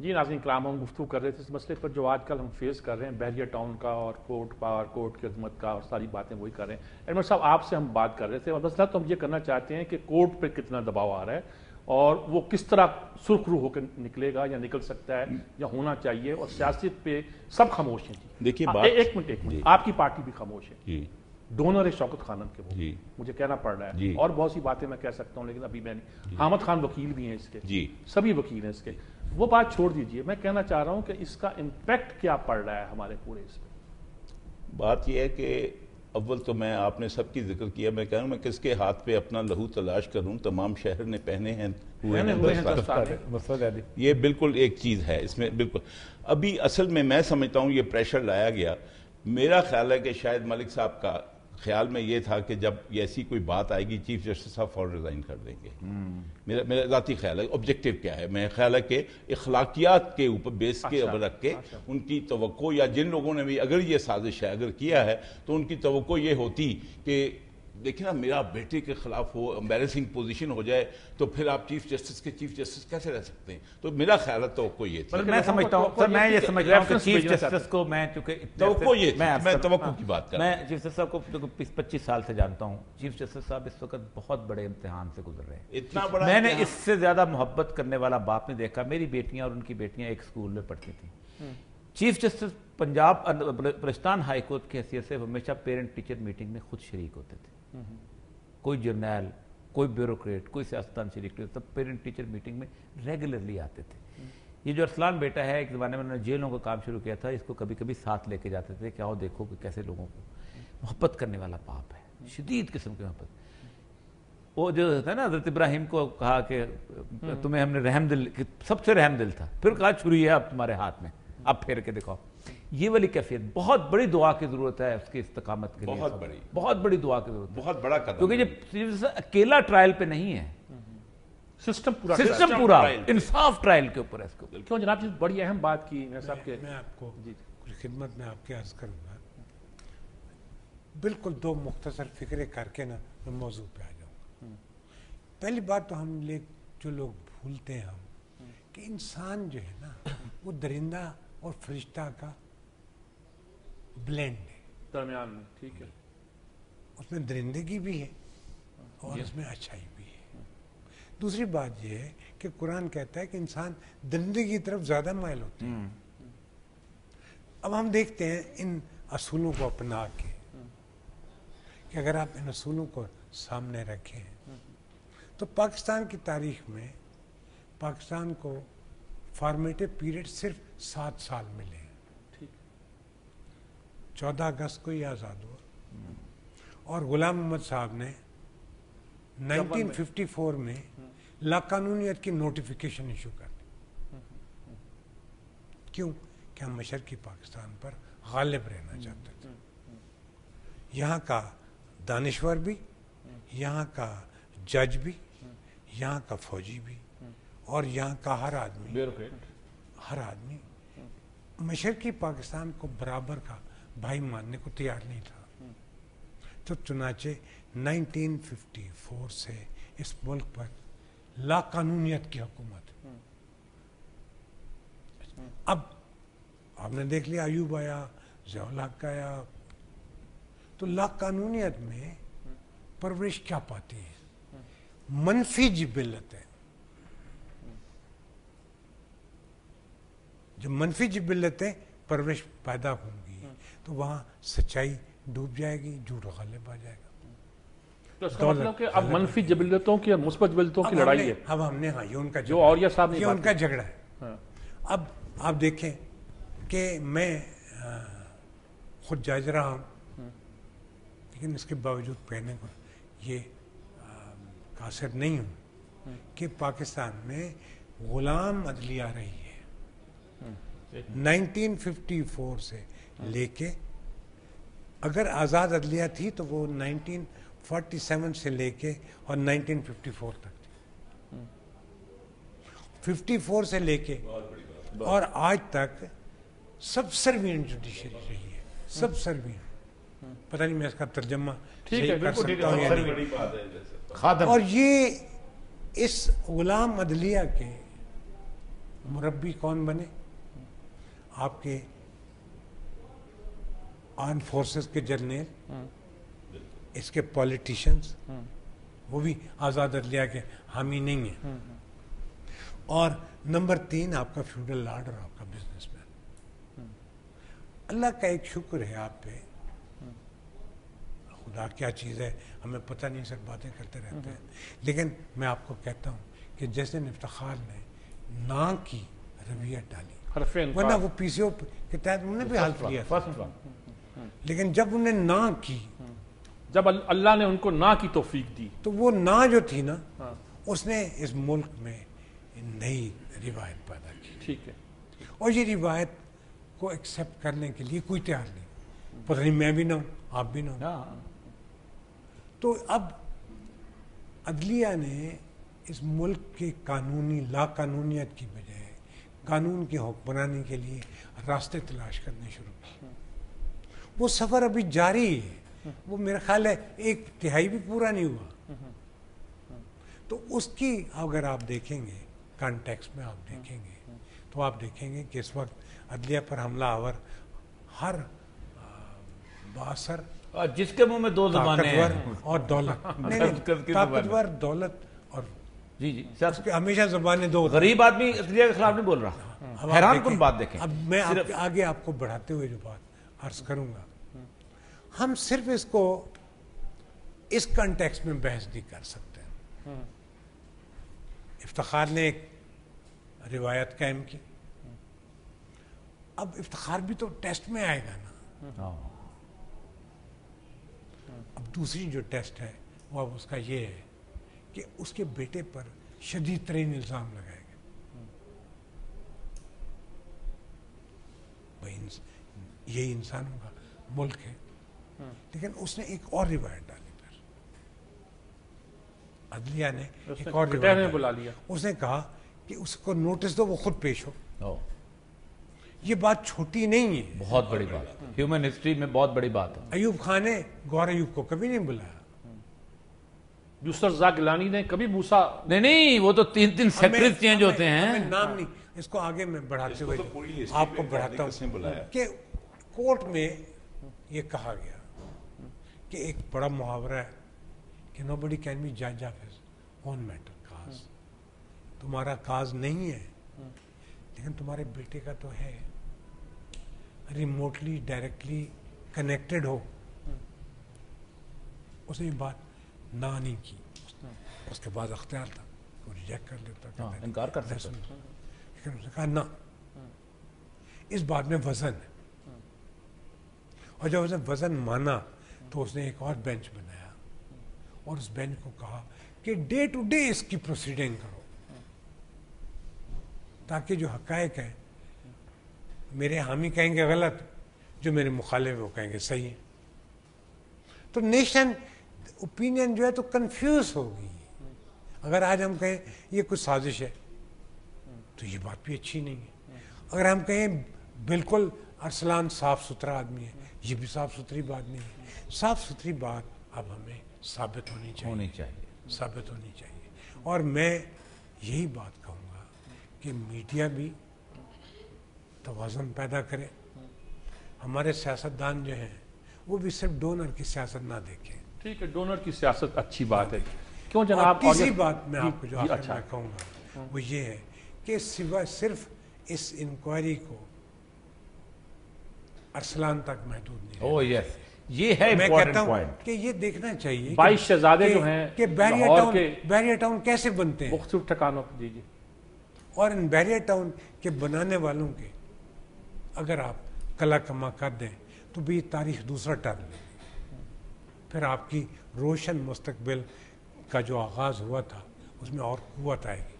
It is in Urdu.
جی ناظرین کرام، ہم گفتگو کر رہے تھے اس مسئلے پر جو آج کل ہم فیس کر رہے ہیں، بحریہ ٹاؤن کا اور کورٹ پاور، کورٹ کی عظمت کا، اور ساری باتیں وہی کر رہے ہیں. ایڈمنڈ صاحب آپ سے ہم بات کر رہے تھے، اور مسئلہ تو ہم یہ کرنا چاہتے ہیں کہ کورٹ پہ کتنا دباؤ آ رہا ہے اور وہ کس طرح سرخ رو ہو کر نکلے گا یا نکل سکتا ہے یا ہونا چاہیے، اور سیاست پہ سب خاموش ہیں. دیکھیے ایک منٹ آپ کی پارٹی بھی خاموش ہے. ڈونر ہے شوکت خانم کے، وہ مجھے کہنا پڑ رہا ہے، اور بہت سی باتیں میں کہہ سکتا ہوں لیکن ابھی میں نہیں. حامد خان وکیل بھی ہیں اس کے، سبھی وکیل ہیں اس کے. وہ بات چھوڑ دیجئے، میں کہنا چاہ رہا ہوں کہ اس کا امپیکٹ کیا پڑ رہا ہے ہمارے پورے اس میں. بات یہ ہے کہ اول تو میں آپ نے سب کی ذکر کیا، میں کہہ رہا ہوں میں کس کے ہاتھ پہ اپنا لہو تلاش کروں، تمام شہر نے پہنے ہیں یہ بالکل ایک چیز ہے اس میں. بالکل ابھی اصل میں سمجھتا ہوں یہ پریشر لایا گیا. میرا خیال ہے کہ شاید ملک صاحب کا خیال میں یہ تھا کہ جب ایسی کوئی بات آئے گی چیف جسٹس صاحب فوراً ریزائن کر دیں گے. میرا ذاتی خیال ہے. آبجیکٹو کیا ہے، میرا خیال ہے کہ اخلاقیات کے اوپر بیس کے رکھ کے ان کی توقع، یا جن لوگوں نے بھی اگر یہ سازش ہے اگر کیا ہے تو ان کی توقع یہ ہوتی کہ دیکھیں نا میرا بیٹے کے خلاف ہو، امبیرسنگ پوزیشن ہو جائے تو پھر آپ چیف جسٹس کیسے رہ سکتے ہیں. تو میرا خیال ہے توقع یہ تھی. میں سمجھتا ہوں سر، میں یہ سمجھتا ہوں کہ چیف جسٹس کو میں چونکہ توقع یہ تھی، میں توقع کی بات کر رہا ہوں. میں چیف جسٹس صاحب کو 25 سال سے جانتا ہوں. چیف جسٹس صاحب اس وقت بہت بڑے امتحان سے گزر رہے ہیں. اتنا بڑا میں نے اس سے زیادہ محبت کرنے والا باپ نے دیکھا. میری بیٹیاں اور ان کی بیٹیاں ایک اسکول میں پڑھتی تھیں. Chief justice Punjab Balochistan high court کی حیثیت سے ہمیشہ پیرنٹ ٹیچر میٹنگ میں خود شریک ہوتے تھے. کوئی جرنیل، کوئی بیوروکریٹ، کوئی سیاستدان شریک نہیں، سب پیرنٹ ٹیچر میٹنگ میں ریگولرلی آتے تھے. یہ جو ارسلان بیٹا ہے، ایک زمانے میں انہوں نے جیلوں کا کام شروع کیا تھا، اس کو کبھی کبھی ساتھ لے کے جاتے تھے کہ آؤ دیکھو کہ کیسے لوگوں کو محبت کرنے والا باپ ہے، شدید قسم کی محبت. وہ جو ہے نا حضرت ابراہیم کو کہا کہ تمہیں ہم نے رحم دل، سب سے رحم دل تھا، پھر کہا چھری ہے اب تمہارے ہاتھ میں، اب پھیر کے دکھاؤ. یہ والی کیفیت، بہت بڑی دعا کی ضرورت ہے اس کی استقامت کے لیے. بہت بڑی دعا کی ضرورت ہے، بہت بڑا قدم. کیونکہ یہ اکیلا ٹرائل پہ نہیں ہے، سسٹم پورا انصاف ٹرائل کے اوپر ہے. اس کو کیوں جناب جی بڑی اہم بات کی میں آپ کو کچھ خدمت میں آپ کے عرض کروں گا. بالکل دو مختصر فکرے کر کے نا میں موضوع پہ آ جاؤں گا. پہلی بات تو ہم جو لوگ بھولتے ہیں ہم کہ انسان جو ہے نا وہ درندہ اور فرشتہ کا بلینڈ ہے، درمیان میں. ٹھیک ہے، اس میں درندگی بھی ہے اور اس میں اچھائی بھی ہے. دوسری بات یہ ہے کہ قرآن کہتا ہے کہ انسان درندگی کی طرف زیادہ مائل ہوتے ہیں. اب ہم دیکھتے ہیں ان اصولوں کو اپنا کے کہ اگر آپ ان اصولوں کو سامنے رکھیں تو پاکستان کی تاریخ میں پاکستان کو فارمیٹو پیریڈ صرف 7 سال ملے ہیں. 14 اگست کو ہی آزاد ہوا اور غلام محمد صاحب نے 1954 میں لاقانونیت کی نوٹیفیکیشن ایشو کر دی. کیوں؟ کہ ہم مشرقی پاکستان پر غالب رہنا چاہتے تھے. یہاں کا دانشور بھی، یہاں کا جج بھی، یہاں کا فوجی بھی، اور یہاں کا ہر آدمی مشرقی پاکستان کو برابر کا بھائی ماننے کو تیار نہیں تھا. تو چنانچہ 1954 سے اس ملک پر لا قانونیت کی حکومت. اب آپ نے دیکھ لیا ایوب آیا، ضیاء الحق آیا، تو لا قانونیت میں پرورش کیا پاتی ہے؟ منفی جبلت ہے. جب منفی جبلتیں پرورش پیدا ہوں گی تو وہاں سچائی ڈوب جائے گی، جھوٹ غالب آ جائے گا. تو اس کا مطلب کہ اب منفی جبلتوں کی اور مثبت جبلتوں کی لڑائی ہے. اب ہم نے یہ ان کا جو اولیاء صاحب نے یہ ان کا جھگڑا ہے. اب آپ دیکھیں کہ میں خود جج رہا ہوں، لیکن اس کے باوجود کہنے کو یہ قاصر نہیں ہوں کہ پاکستان میں غلام عدلیہ رہی ہے 1954 سے لے کے. اگر آزاد عدلیہ تھی تو وہ 1947 سے لے کے اور 1954 تک تھی. 54 سے لے کے اور آج تک سب سروینٹ جوڈیشری رہی ہے، سب سروینٹ. پتہ نہیں میں اس کا ترجمہ صحیح کر سکتا ہوں یا نہیں. اور یہ اس غلام عدلیہ کے مربی کون بنے؟ آپ کے آرم فورسز کے جرنیل، اس کے پولیٹیشنز، وہ بھی آزاد عدلیہ کے حامی نہیں ہیں. اور نمبر 3 آپ کا فیوڈل لارڈ اور آپ کا بزنس مین. اللہ کا ایک شکر ہے آپ پہ، خدا کیا چیز ہے ہمیں پتہ نہیں، سب باتیں کرتے رہتے ہیں. لیکن میں آپ کو کہتا ہوں کہ جس دن افتخار نے نا کی رویہ ڈالی، ورنہ وہ پی سی او کے تحت انہوں نے بھی حلف لیا تھا، لیکن جب انہیں نا کی، جب اللہ نے ان کو نہ کی توفیق دی، تو وہ نہ جو تھی نا، اس نے اس ملک میں نئی روایت پیدا کی. ٹھیک ہے. اور یہ روایت کو ایکسیپٹ کرنے کے لیے کوئی تیار نہیں. پتہ نہیں میں بھی نہ ہوں، آپ بھی نہ ہوں. تو اب عدلیہ نے اس ملک کے قانونی لا قانونیت کی بجائے قانون کی حکمرانی کے لیے راستے تلاش کرنے شروع کیے. وہ سفر ابھی جاری ہے، وہ میرا خیال ہے 1/3 بھی پورا نہیں ہوا. تو اس کی اگر آپ دیکھیں گے کانٹیکس میں آپ دیکھیں گے تو آپ دیکھیں گے کہ اس وقت عدلیہ پر حملہ آور ہر باثر جس کے منہ میں 2 زبانیں ہیں اور دولت، طاقتور دولت، اور جی اس کے ہمیشہ زبانیں 2. غریب آدمی عدلیہ کے خلاف نہیں بول رہا. حیران کن بات دیکھیں. اب میں آگے آپ کو بڑھاتے ہوئے جو بات عرض کروں گا، ہم صرف اس کو اس کانٹیکس میں بحث نہیں کر سکتے. افتخار نے ایک روایت قائم کی، اب افتخار بھی تو ٹیسٹ میں آئے گا نا. اب دوسری جو ٹیسٹ ہے وہ اب اس کا یہ ہے کہ اس کے بیٹے پر شدید ترین الزام لگائے گا. یہی انسانوں کا ملک ہے، لیکن اس نے ایک اور روایت ڈالی. پھر عدلیہ نے ایک اور روایت بلا لیا. اس نے کہا کہ اس کو نوٹس دو، وہ خود پیش ہو. یہ بات چھوٹی نہیں ہے، بہت بڑی بات، ہیومن ہسٹری میں بہت بڑی بات ہے. ایوب خان نے گور ایوب کو کبھی نہیں بلایا. یوسف رضا گیلانی نے کبھی موسیٰ نہیں، وہ تو 3 سیکٹریز چینج ہوتے ہیں. نام نہیں، اس کو آگے میں بڑھاتے ہوئے آپ کو بڑھاتا ہوں کہ کورٹ میں یہ کہا گیا کہ ایک بڑا محاورہ ہے کہ نو بڈی کین بی جج of his own matter cause. تمہارا کاز نہیں ہے لیکن تمہارے بیٹے کا تو ہے، ریموٹلی ڈائریکٹلی کنیکٹڈ ہو. اس نے یہ بات نہ نہیں کی. اس کے بعد اختیار تھا وہ ریجیکٹ کر لیتا، انکار کر سکتا، لیکن اس نے کہا نہ، اس بات میں وزن ہے. اور جب اس نے وزن مانا تو اس نے ایک اور بینچ بنایا اور اس بینچ کو کہا کہ ڈے ٹو ڈے اس کی پروسیڈنگ کرو، تاکہ جو حقائق ہیں میرے حامی کہیں گے غلط، جو میرے مخالف وہ کہیں گے صحیح ہے. تو نیشن اوپینین جو ہے تو کنفیوز ہوگی. اگر آج ہم کہیں یہ کچھ سازش ہے تو یہ بات بھی اچھی نہیں ہے. اگر ہم کہیں بالکل ارسلان صاف ستھرا آدمی ہے، یہ بھی صاف ستھری بات نہیں ہے. صاف ستھری بات اب ہمیں ثابت ہونی چاہیے. اور میں یہی بات کہوں گا کہ میڈیا بھی توازن پیدا کرے. ہمارے سیاستدان جو ہیں وہ بھی صرف ڈونر کی سیاست نہ دیکھیں. ٹھیک ہے، ڈونر کی سیاست اچھی بات ہے. کیوں جناب؟ اور تیسری بات میں آپ کو جو آخر میں کہوں گا وہ یہ ہے کہ سوائے صرف اس انکوائری کو ارسلان تک محدود نہیں. یہ ہے میں کہتا ہوں کہ یہ دیکھنا چاہیے 22 شہزادے جو ہیں کہ بحریہ ٹاؤن کیسے بنتے ہیں مختلف ٹھکانوں پر. جی اور ان بحریہ ٹاؤن کے بنانے والوں کے اگر آپ کلا کما کر دیں تو بھی تاریخ دوسرا ٹرن لے. پھر آپ کی روشن مستقبل کا جو آغاز ہوا تھا اس میں اور قوت آئے گی.